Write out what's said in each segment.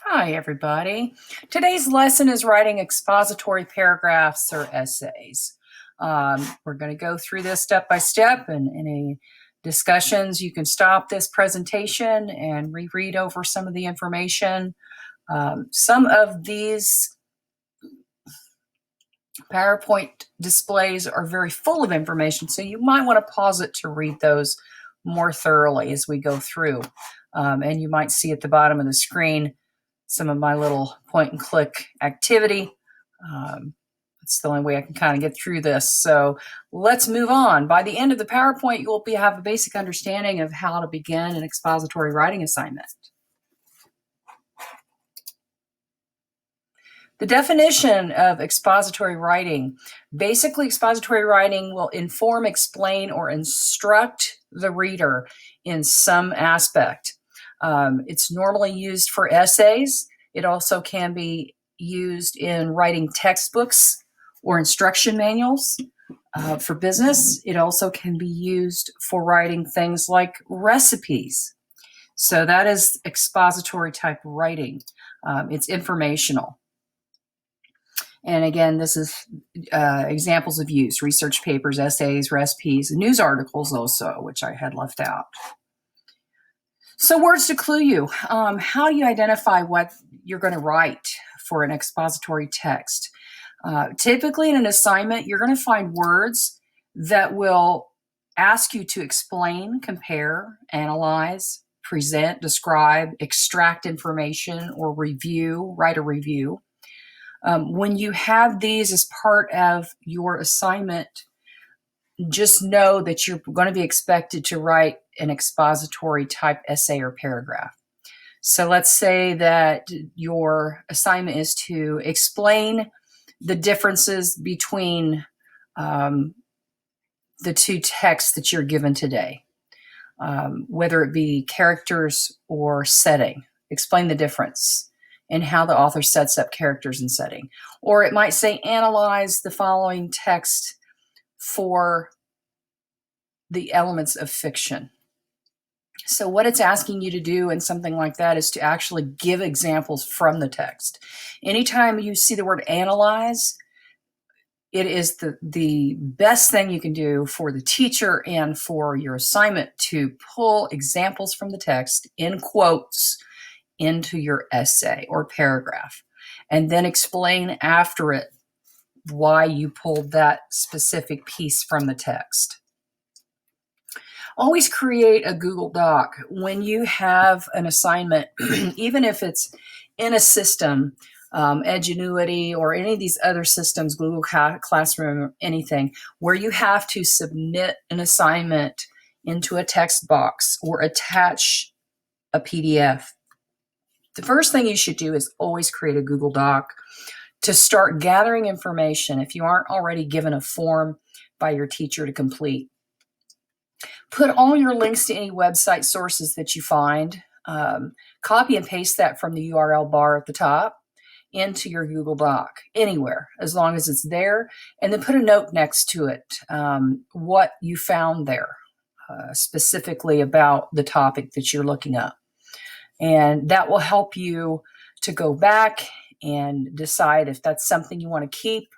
Hi, everybody. Today's lesson is writing expository paragraphs or essays. We're going to go through this step by step, and any discussions, you can stop this presentation and reread over some of the information. Some of these PowerPoint displays are very full of information, so you might want to pause it to read those more thoroughly as we go through. And you might see at the bottom of the screen some of my little point and click activity. It's the only way I can kind of get through this. So let's move on. By the end of the PowerPoint, you will have a basic understanding of how to begin an expository writing assignment. The definition of expository writing. Basically, expository writing will inform, explain, or instruct the reader in some aspect. It's normally used for essays. It also can be used in writing textbooks or instruction manuals for business. It also can be used for writing things like recipes. So that is expository type writing. It's informational. And again, this is examples of use: research papers, essays, recipes, news articles also, which I had left out. So words to clue you. How do you identify what you're going to write for an expository text? Typically in an assignment, you're going to find words that will ask you to explain, compare, analyze, present, describe, extract information, or review, write a review. When you have these as part of your assignment, just know that you're going to be expected to write an expository type essay or paragraph. So let's say that your assignment is to explain the differences between the two texts that you're given today, whether it be characters or setting. Explain the difference and how the author sets up characters and setting. Or it might say, analyze the following text for the elements of fiction. So what it's asking you to do in something like that is to actually give examples from the text. Anytime you see the word analyze, it is the best thing you can do for the teacher and for your assignment to pull examples from the text in quotes into your essay or paragraph, and then explain after it why you pulled that specific piece from the text. Always create a Google Doc when you have an assignment, even if it's in a system, Edgenuity or any of these other systems, Google Classroom, anything, where you have to submit an assignment into a text box or attach a PDF. The first thing you should do is always create a Google Doc to start gathering information if you aren't already given a form by your teacher to complete. Put all your links to any website sources that you find. Copy and paste that from the URL bar at the top into your Google Doc, anywhere, as long as it's there. And then put a note next to it, what you found there, specifically about the topic that you're looking up. And that will help you to go back and decide if that's something you want to keep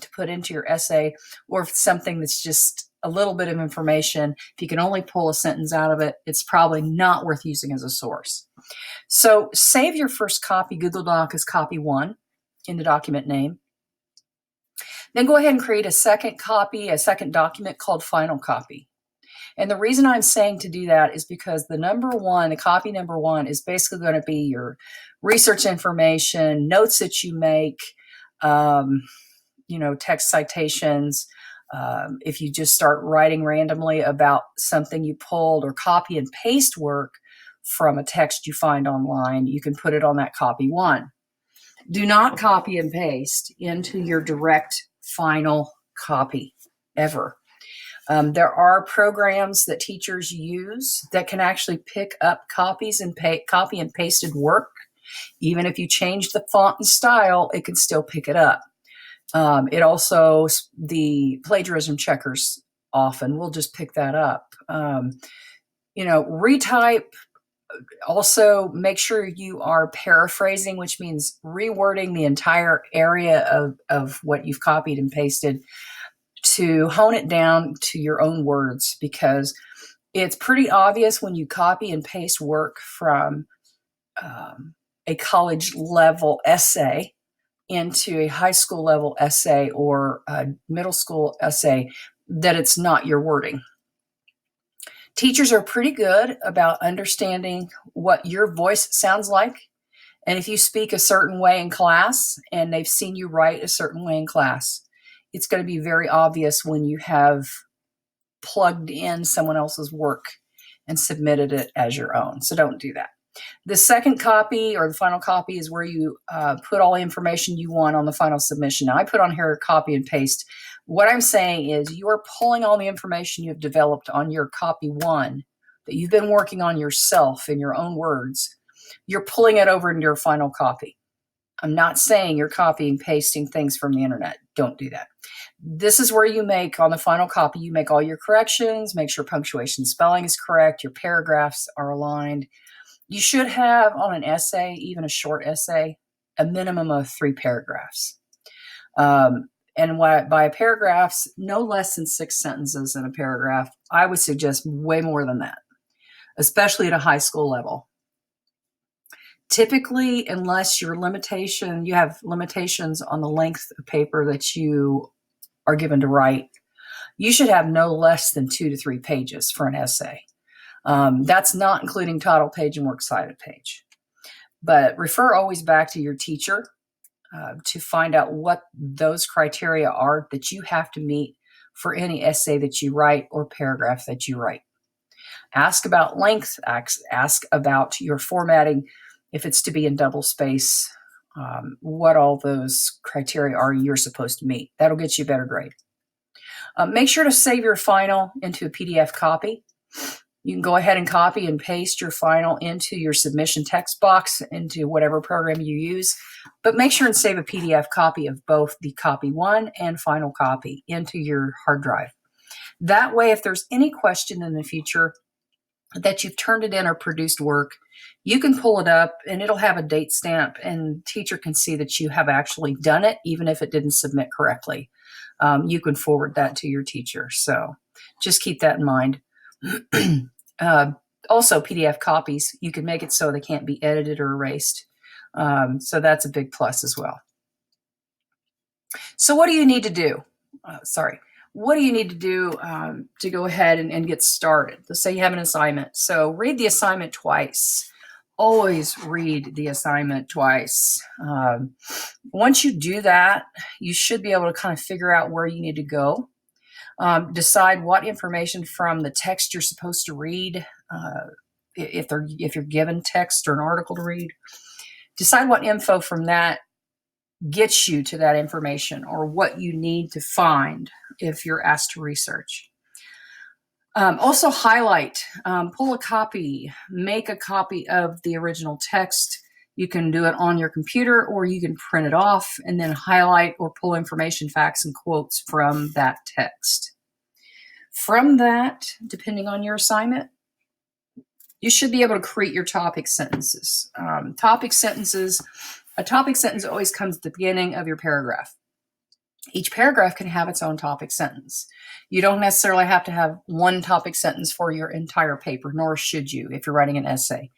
to put into your essay, or if it's something that's just a little bit of information. If you can only pull a sentence out of it, it's probably not worth using as a source. So save your first copy, Google Doc, as copy 1 in the document name. Then go ahead and create a second copy, a second document called final copy. And the reason I'm saying to do that is because the copy number 1 is basically going to be your research information, notes that you make, text citations. If you just start writing randomly about something you pulled, or copy and paste work from a text you find online, you can put it on that copy 1. Do not copy and paste into your direct final copy ever. There are programs that teachers use that can actually pick up copy and pasted work. Even if you change the font and style, it can still pick it up. It also, the plagiarism checkers often will just pick that up. Retype Also, make sure you are paraphrasing, which means rewording the entire area of what you've copied and pasted to hone it down to your own words, because it's pretty obvious when you copy and paste work from a college level essay into a high school level essay or a middle school essay that it's not your wording. Teachers are pretty good about understanding what your voice sounds like. And if you speak a certain way in class and they've seen you write a certain way in class, it's going to be very obvious when you have plugged in someone else's work and submitted it as your own. So don't do that. The second copy or the final copy is where you put all the information you want on the final submission. Now, I put on here copy and paste. What I'm saying is you are pulling all the information you've developed on your copy one that you've been working on yourself in your own words. You're pulling it over into your final copy. I'm not saying you're copying, pasting things from the internet. Don't do that. This is where you make, on the final copy, you make all your corrections, make sure punctuation spelling is correct, your paragraphs are aligned. You should have on an essay, even a short essay, a minimum of 3 paragraphs. And by paragraphs, no less than 6 sentences in a paragraph. I would suggest way more than that, especially at a high school level. Typically, unless you have limitations on the length of paper that you are given to write, you should have no less than 2 to 3 pages for an essay. That's not including title page and works cited page. But refer always back to your teacher to find out what those criteria are that you have to meet for any essay that you write or paragraph that you write. Ask about length, ask about your formatting, if it's to be in double space, what all those criteria are you're supposed to meet. That'll get you a better grade. Make sure to save your final into a PDF copy. You can go ahead and copy and paste your final into your submission text box, into whatever program you use, but make sure and save a PDF copy of both the copy one and final copy into your hard drive. That way, if there's any question in the future that you've turned it in or produced work, you can pull it up and it'll have a date stamp and teacher can see that you have actually done it, even if it didn't submit correctly. You can forward that to your teacher. So just keep that in mind. Also, PDF copies, you can make it so they can't be edited or erased. So that's a big plus as well. So what do you need to do? What do you need to do to go ahead and get started? Let's say you have an assignment. So read the assignment twice. Always read the assignment twice. Once you do that, you should be able to kind of figure out where you need to go. Decide what information from the text you're supposed to read, if you're given text or an article to read. Decide what info from that gets you to that information, or what you need to find if you're asked to research. Also highlight, pull a copy, make a copy of the original text. You can do it on your computer or you can print it off and then highlight or pull information, facts, and quotes from that text. From that, depending on your assignment, you should be able to create your topic sentences. A topic sentence always comes at the beginning of your paragraph. Each paragraph can have its own topic sentence. You don't necessarily have to have one topic sentence for your entire paper, nor should you if you're writing an essay.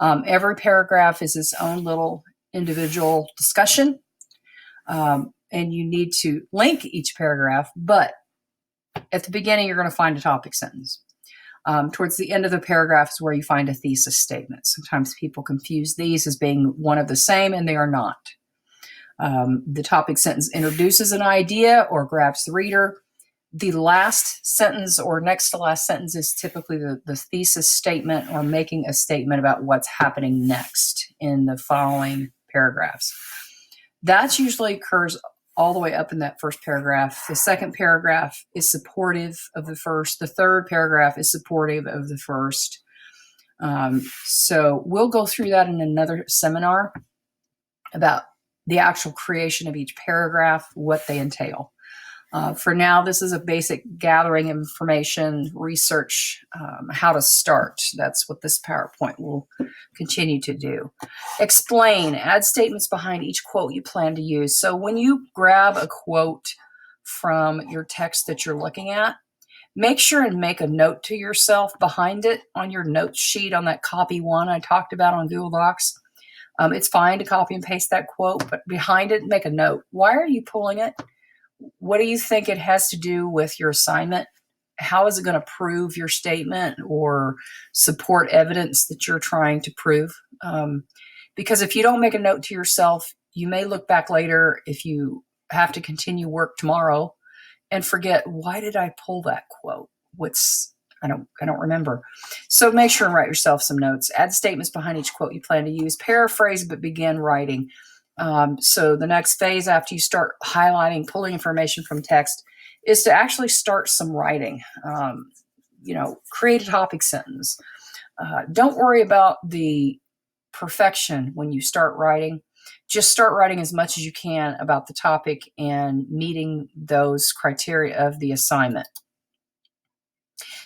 Every paragraph is its own little individual discussion, and you need to link each paragraph, but at the beginning, you're going to find a topic sentence. Towards the end of the paragraph is where you find a thesis statement. Sometimes people confuse these as being one of the same, and they are not. The topic sentence introduces an idea or grabs the reader. The last sentence or next to last sentence is typically the thesis statement, or making a statement about what's happening next in the following paragraphs. That usually occurs all the way up in that first paragraph. The second paragraph is supportive of the first. The third paragraph is supportive of the first. So we'll go through that in another seminar about the actual creation of each paragraph, what they entail. For now, this is a basic gathering information, research, how to start. That's what this PowerPoint will continue to do. Explain, add statements behind each quote you plan to use. So when you grab a quote from your text that you're looking at, make sure and make a note to yourself behind it on your note sheet on that copy one I talked about on Google Docs. It's fine to copy and paste that quote, but behind it, make a note. Why are you pulling it? What do you think it has to do with your assignment? How is it going to prove your statement or support evidence that you're trying to prove? Because if you don't make a note to yourself, you may look back later if you have to continue work tomorrow and forget, why did I pull that quote? I don't remember. So make sure and write yourself some notes. Add statements behind each quote you plan to use. Paraphrase, but begin writing. So the next phase after you start highlighting, pulling information from text is to actually start some writing. Create a topic sentence. Don't worry about the perfection when you start writing. Just start writing as much as you can about the topic and meeting those criteria of the assignment.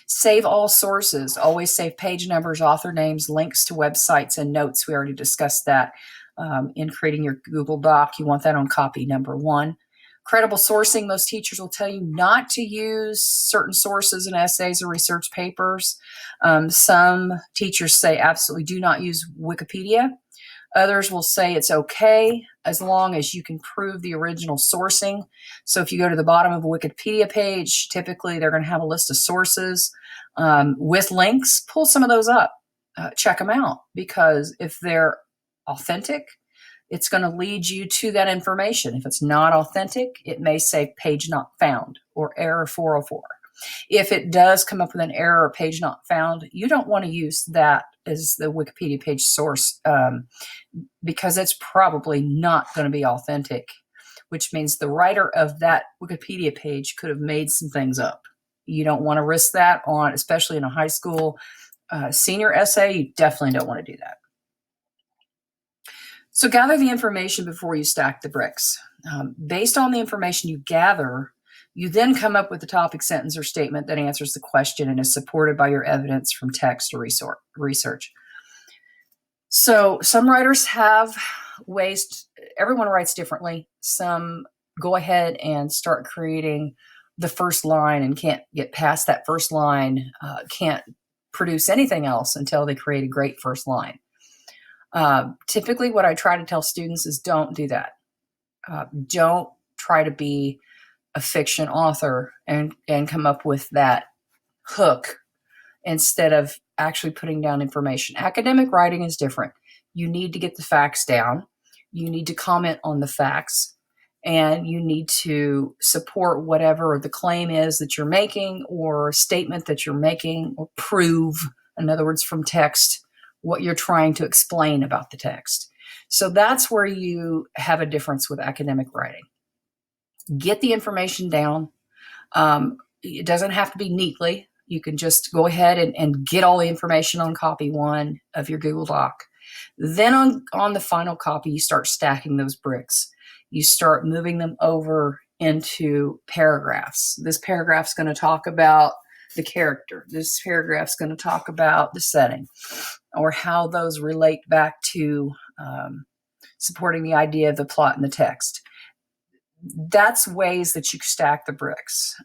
Save all sources. Always save page numbers, author names, links to websites, and notes. We already discussed that. In creating your Google Doc, you want that on copy number one. Credible sourcing. Most teachers will tell you not to use certain sources in essays or research papers. Some teachers say absolutely do not use Wikipedia. Others will say it's okay as long as you can prove the original sourcing. So if you go to the bottom of a Wikipedia page, typically they're going to have a list of sources with links. Pull some of those up. Check them out, because if they're authentic, it's going to lead you to that information. If it's not authentic, it may say page not found or error 404. If it does come up with an error or page not found, you don't want to use that as the Wikipedia page source because it's probably not going to be authentic, which means the writer of that Wikipedia page could have made some things up. You don't want to risk that on, especially in a high school senior essay. You definitely don't want to do that. So gather the information before you stack the bricks. Based on the information you gather, you then come up with a topic sentence or statement that answers the question and is supported by your evidence from text or research. So some writers have ways, everyone writes differently. Some go ahead and start creating the first line and can't get past that first line, can't produce anything else until they create a great first line. Typically what I try to tell students is don't do that. Don't try to be a fiction author and come up with that hook instead of actually putting down information. Academic writing is different. You need to get the facts down. You need to comment on the facts, and you need to support whatever the claim is that you're making or statement that you're making, or prove, in other words, from text, what you're trying to explain about the text. So that's where you have a difference with academic writing. Get the information down. It doesn't have to be neatly. You can just go ahead and get all the information on copy one of your Google Doc. Then on the final copy, you start stacking those bricks. You start moving them over into paragraphs. This paragraph's going to talk about the character. This paragraph's going to talk about the setting, or how those relate back to supporting the idea of the plot in the text. That's ways that you stack the bricks.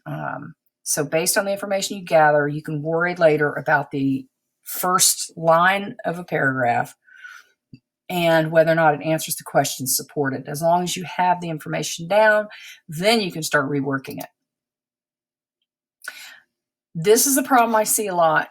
So based on the information you gather, you can worry later about the first line of a paragraph and whether or not it answers the questions supported. As long as you have the information down, then you can start reworking it. This is a problem I see a lot,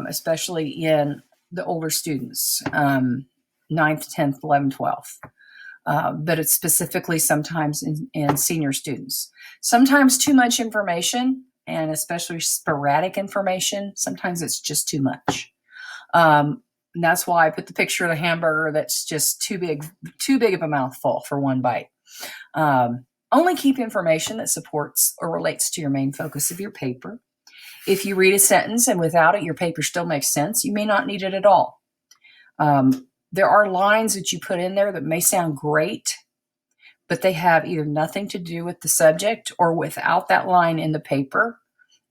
especially in the older students, 9th, 10th, 11th, 12th. But it's specifically sometimes in senior students. Sometimes too much information, and especially sporadic information, sometimes it's just too much. And that's why I put the picture of the hamburger that's just too big of a mouthful for one bite. Only keep information that supports or relates to your main focus of your paper. If you read a sentence and without it your paper still makes sense, you may not need it at all. There are lines that you put in there that may sound great, but they have either nothing to do with the subject, or without that line in the paper,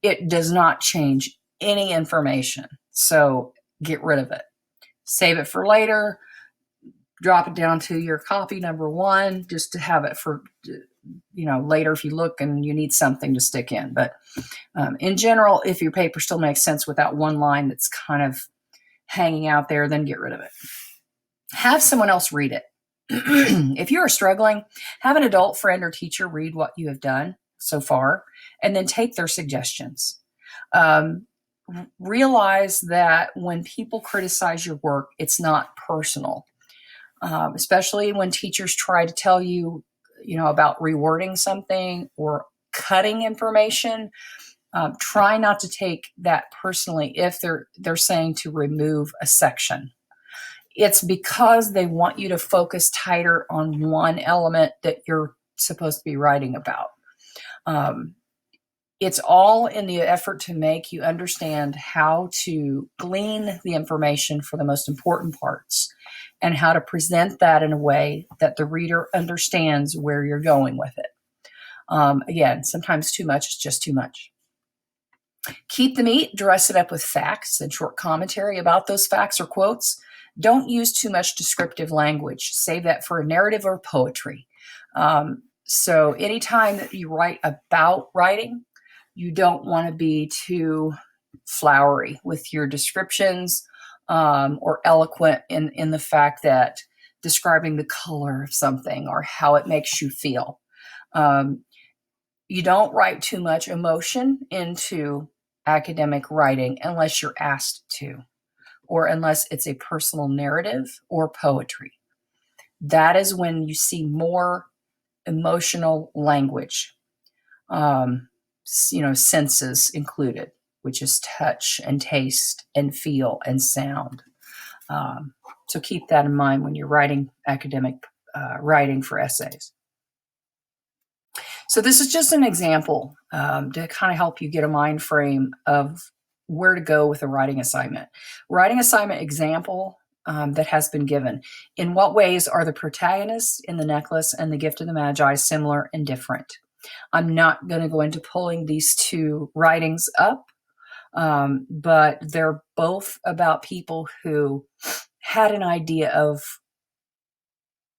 it does not change any information. So get rid of it. Save it for later. Drop it down to your copy number one, just to have it for, later if you look and you need something to stick in. But in general, if your paper still makes sense without one line that's kind of hanging out there, then get rid of it. Have someone else read it. If you are struggling, have an adult friend or teacher read what you have done so far, and then take their suggestions. Realize that when people criticize your work, it's not personal, especially when teachers try to tell you, about rewording something or cutting information. Try not to take that personally if they're saying to remove a section. It's because they want you to focus tighter on one element that you're supposed to be writing about. It's all in the effort to make you understand how to glean the information for the most important parts and how to present that in a way that the reader understands where you're going with it. Again, sometimes too much is just too much. Keep the meat, dress it up with facts and short commentary about those facts or quotes. Don't use too much descriptive language. Save that for a narrative or poetry. So anytime that you write about writing, you don't want to be too flowery with your descriptions, or eloquent in the fact that describing the color of something or how it makes you feel. You don't write too much emotion into academic writing unless you're asked to, or unless it's a personal narrative or poetry. That is when you see more emotional language, senses included, which is touch and taste and feel and sound. So keep that in mind when you're writing academic writing for essays. So this is just an example to kind of help you get a mind frame of where to go with a writing assignment. Writing assignment example that has been given. In what ways are the protagonists in The Necklace and The Gift of the Magi similar and different? I'm not going to go into pulling these two writings up, but they're both about people who had an idea of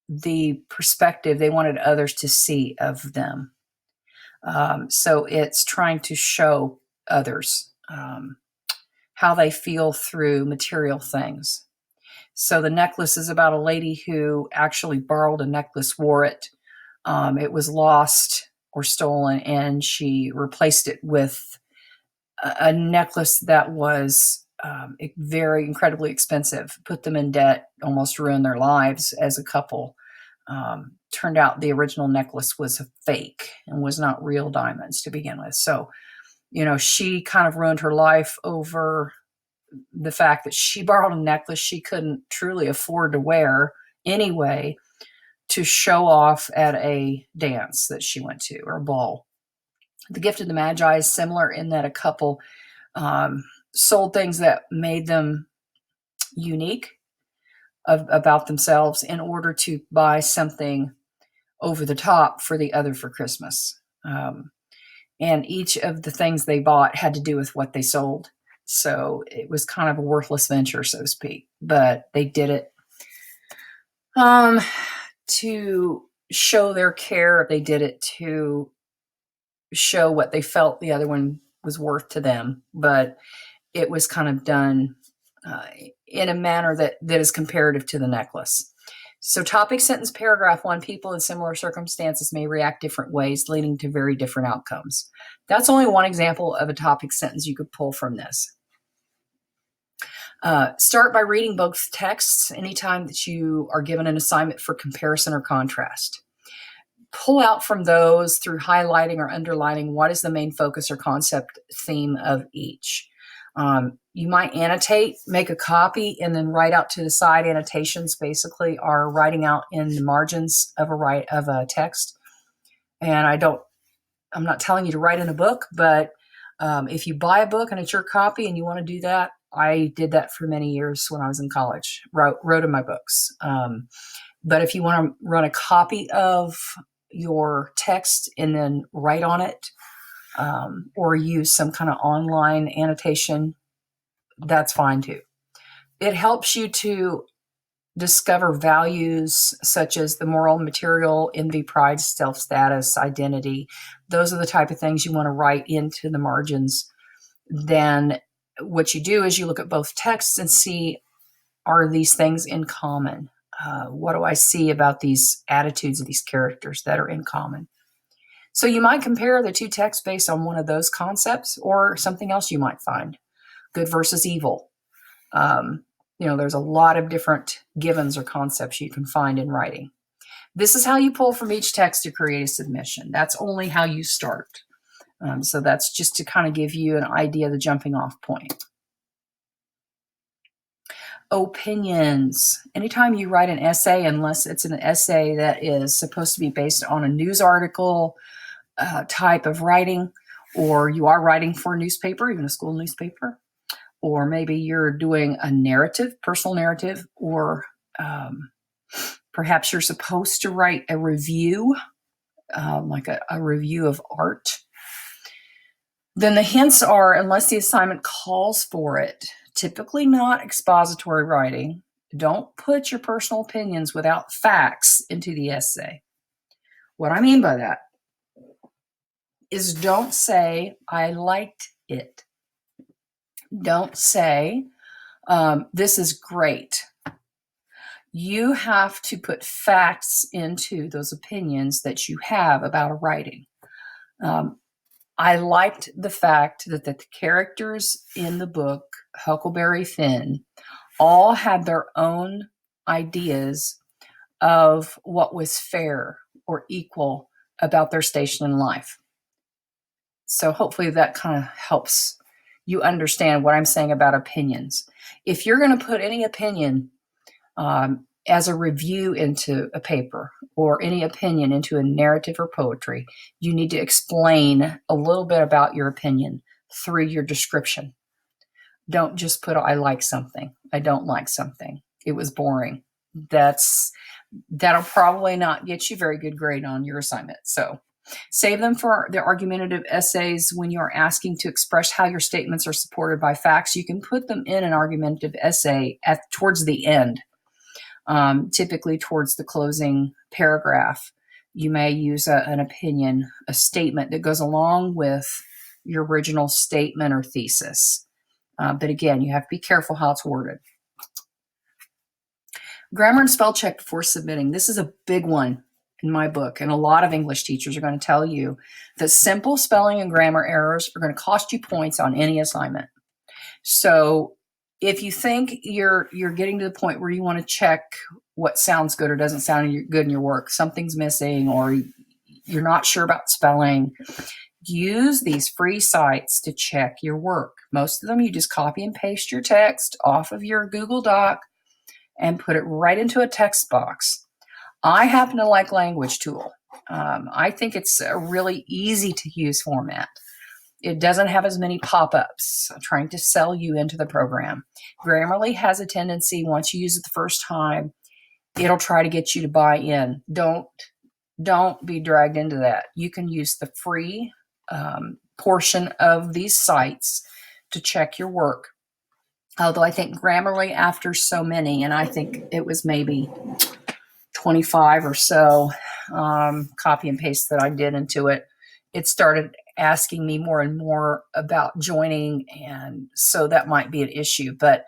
the perspective they wanted others to see of them. So it's trying to show others how they feel through material things. So the necklace is about a lady who actually borrowed a necklace, wore it. It was lost or stolen, and she replaced it with a necklace that was very incredibly expensive, put them in debt, almost ruined their lives as a couple. Turned out the original necklace was a fake and was not real diamonds to begin with. So, she kind of ruined her life over the fact that she borrowed a necklace she couldn't truly afford to wear anyway to show off at a dance that she went to, or a ball. The Gift of the Magi is similar in that a couple sold things that made them unique about themselves in order to buy something over the top for the other for Christmas. And each of the things they bought had to do with what they sold. So it was kind of a worthless venture, so to speak. But they did it to show their care. They did it to show what they felt the other one was worth to them. But it was kind of done in a manner that is comparative to the necklace. So topic, sentence, paragraph one, people in similar circumstances may react different ways, leading to very different outcomes. That's only one example of a topic sentence you could pull from this. Start by reading both texts anytime that you are given an assignment for comparison or contrast. Pull out from those through highlighting or underlining what is the main focus or concept theme of each. You might annotate, make a copy, and then write out to the side. Annotations basically are writing out in the margins of a text. And I'm not telling you to write in a book, but if you buy a book and it's your copy and you want to do that, I did that for many years when I was in college, wrote in my books. But if you want to run a copy of your text and then write on it, or use some kind of online annotation, that's fine too. It helps you to discover values such as the moral, material, envy, pride, self-status, identity. Those are the type of things you want to write into the margins. Then what you do is you look at both texts and see, are these things in common? What do I see about these attitudes of these characters that are in common? So you might compare the two texts based on one of those concepts or something else you might find. Good versus evil. There's a lot of different givens or concepts you can find in writing. This is how you pull from each text to create a submission. That's only how you start. So that's just to kind of give you an idea of the jumping off point. Opinions. Anytime you write an essay, unless it's an essay that is supposed to be based on a news article type of writing, or you are writing for a newspaper, even a school newspaper, or maybe you're doing a narrative, personal narrative, or perhaps you're supposed to write a review, like a review of art, then the hints are, unless the assignment calls for it, typically not expository writing. Don't put your personal opinions without facts into the essay. What I mean by that is, don't say, I liked it. Don't say, this is great. You have to put facts into those opinions that you have about a writing. I liked the fact that the characters in the book, Huckleberry Finn, all had their own ideas of what was fair or equal about their station in life. So hopefully that kind of helps you understand what I'm saying about opinions. If you're going to put any opinion as a review into a paper, or any opinion into a narrative or poetry, you need to explain a little bit about your opinion through your description. Don't just put, I like something, I don't like something, it was boring. That'll probably not get you very good grade on your assignment. So save them for the argumentative essays. When you're asking to express how your statements are supported by facts, you can put them in an argumentative essay towards the end. Typically towards the closing paragraph, you may use an opinion, a statement that goes along with your original statement or thesis. But again, you have to be careful how it's worded. Grammar and spell check before submitting. This is a big one in my book, and a lot of English teachers are going to tell you that simple spelling and grammar errors are going to cost you points on any assignment. So if you think you're getting to the point where you want to check what sounds good or doesn't sound good in your work, something's missing, or you're not sure about spelling, use these free sites to check your work. Most of them, you just copy and paste your text off of your Google Doc and put it right into a text box. I happen to like Language Tool. I think it's a really easy to use format. It doesn't have as many pop-ups trying to sell you into the program. Grammarly has a tendency, once you use it the first time, it'll try to get you to buy in. Don't be dragged into that. You can use the free portion of these sites to check your work. Although I think Grammarly, after so many, and I think it was maybe 25 or so copy and paste that I did into it, it started asking me more and more about joining, and so that might be an issue. But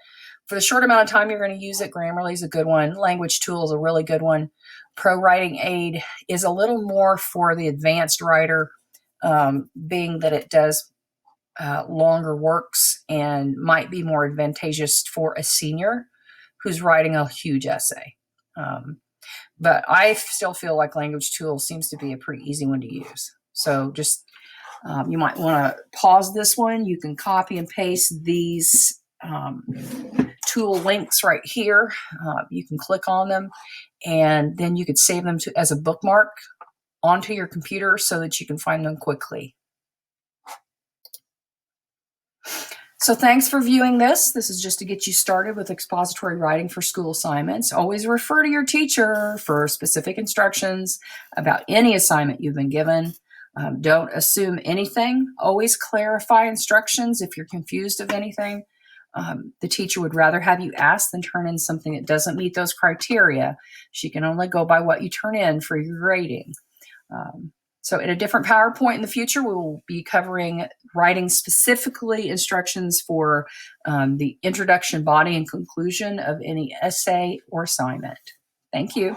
for the short amount of time you're going to use it, Grammarly is a good one. Language Tool is a really good one. Pro Writing Aid is a little more for the advanced writer, being that it does longer works and might be more advantageous for a senior who's writing a huge essay. But I still feel like Language Tool seems to be a pretty easy one to use. So just you might want to pause this one. You can copy and paste these tool links right here. You can click on them, and then you could save them as a bookmark onto your computer so that you can find them quickly. So thanks for viewing this. This is just to get you started with expository writing for school assignments. Always refer to your teacher for specific instructions about any assignment you've been given. Don't assume anything. Always clarify instructions if you're confused of anything. The teacher would rather have you ask than turn in something that doesn't meet those criteria. She can only go by what you turn in for your grading. So in a different PowerPoint in the future, we will be covering writing specifically instructions for the introduction, body, and conclusion of any essay or assignment. Thank you.